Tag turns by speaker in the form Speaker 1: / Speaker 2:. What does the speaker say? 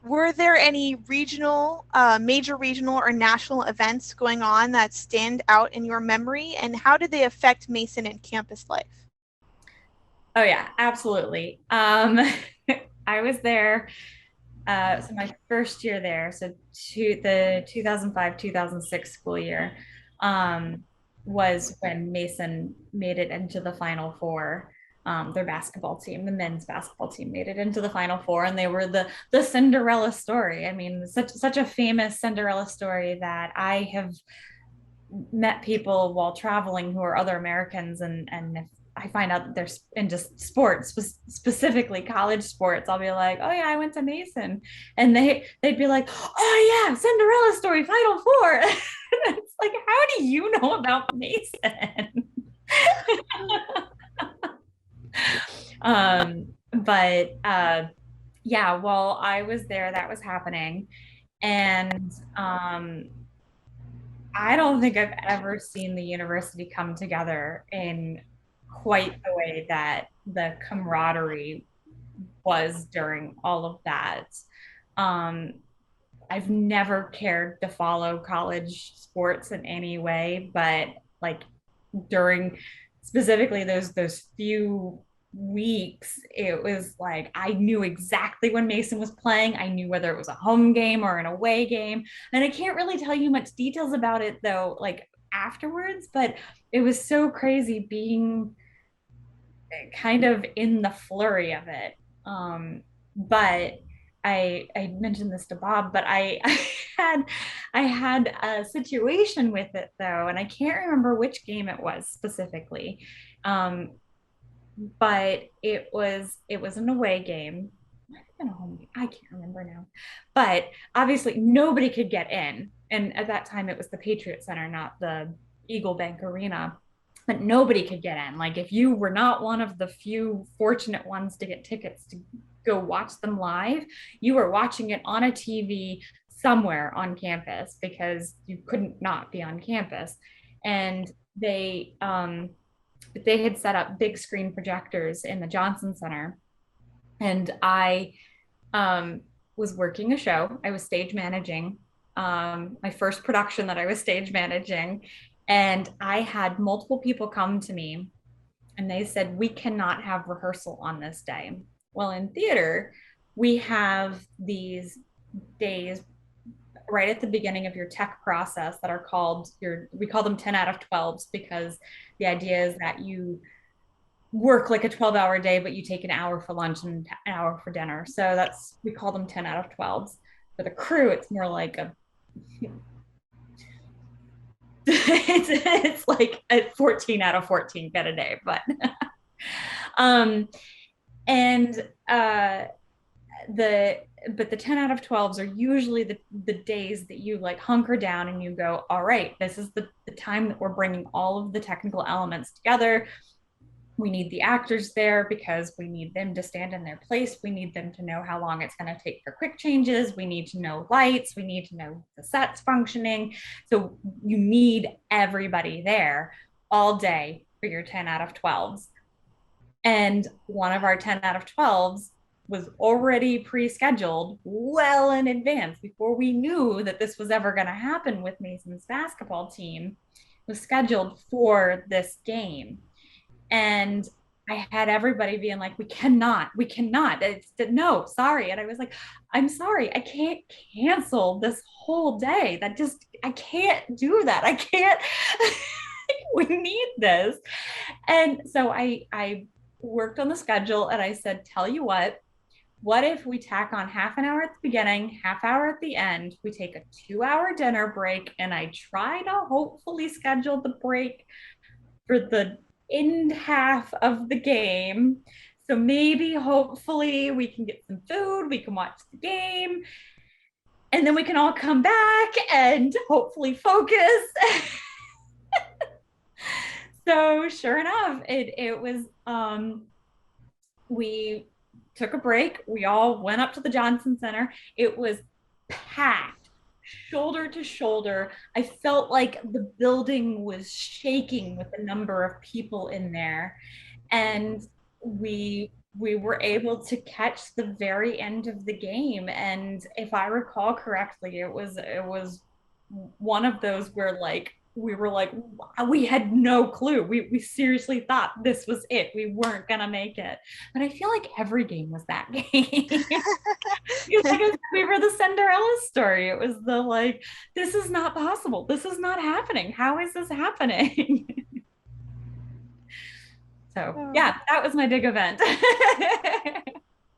Speaker 1: were there any major regional or national events going on that stand out in your memory, and how did they affect Mason and campus life?
Speaker 2: Oh yeah, absolutely. I was there. So my first year there, so the 2005-2006 school year, um, was when Mason made it into the Final Four. Their basketball team, the men's basketball team, made it into the Final Four, and they were the Cinderella story. I mean, such a famous Cinderella story that I have met people while traveling who are other Americans, and if I find out that they're into sports, specifically college sports, I'll be like, "Oh yeah, I went to Mason," and they'd be like, "Oh yeah, Cinderella story, Final Four." It's like, how do you know about Mason? But yeah, while I was there, that was happening, and I don't think I've ever seen the university come together in quite the way that the camaraderie was during all of that. Um, I've never cared to follow college sports in any way, but like during specifically those few weeks, it was like I knew exactly when Mason was playing. I knew whether it was a home game or an away game. And I can't really tell you much details about it though, like afterwards, but it was so crazy being kind of in the flurry of it. But I mentioned this to Bob, but had I had a situation with it though, and I can't remember which game it was specifically. Um, but it was an away game. Might have been a home game. I can't remember now. But obviously nobody could get in. And at that time it was the Patriot Center, not the Eagle Bank Arena. But nobody could get in. Like if you were not one of the few fortunate ones to get tickets to go watch them live, you were watching it on a TV somewhere on campus because you couldn't not be on campus. And they had set up big screen projectors in the Johnson Center, and I um, was working a show. I was stage managing my first production that I was stage managing, and I had multiple people come to me, and they said we cannot have rehearsal on this day. Well, in theater, we have these days right at the beginning of your tech process that are called we call them 10 out of 12s because the idea is that you work like a 12-hour day, but you take an hour for lunch and an hour for dinner. So we call them 10 out of 12s. For the crew, it's more like it's like a 14 out of 14 get a day. Um, and the but the 10 out of 12s are usually the days that you like hunker down and you go, all right, this is the time that we're bringing all of the technical elements together. We need the actors there because we need them to stand in their place. We need them to know how long it's going to take for quick changes. We need to know lights. We need to know the sets functioning. So you need everybody there all day for your 10 out of 12s. And one of our 10 out of 12s was already pre-scheduled well in advance before we knew that this was ever going to happen with Mason's basketball team. It was scheduled for this game, and I had everybody being like, we cannot. It's no, sorry. And I was like, I'm sorry, I can't cancel this whole day. I can't do that. I can't, we need this. And so I worked on the schedule and I said, tell you what if we tack on half an hour at the beginning, half hour at the end? We take a 2-hour dinner break, and I try to hopefully schedule the break for the end half of the game. So maybe, hopefully, we can get some food, we can watch the game, and then we can all come back and hopefully focus. So sure enough, it was we took a break. We all went up to the Johnson Center. It was packed, shoulder to shoulder. I felt like the building was shaking with the number of people in there. And we we were able to catch the very end of the game. And if I recall correctly, it was one of those where like we were like, we had no clue. We seriously thought this was it. We weren't gonna make it. But I feel like every game was that game. Because like I said, we were the Cinderella story. It was the like, this is not possible. This is not happening. How is this happening? So
Speaker 1: Oh.
Speaker 2: yeah, that was my big event.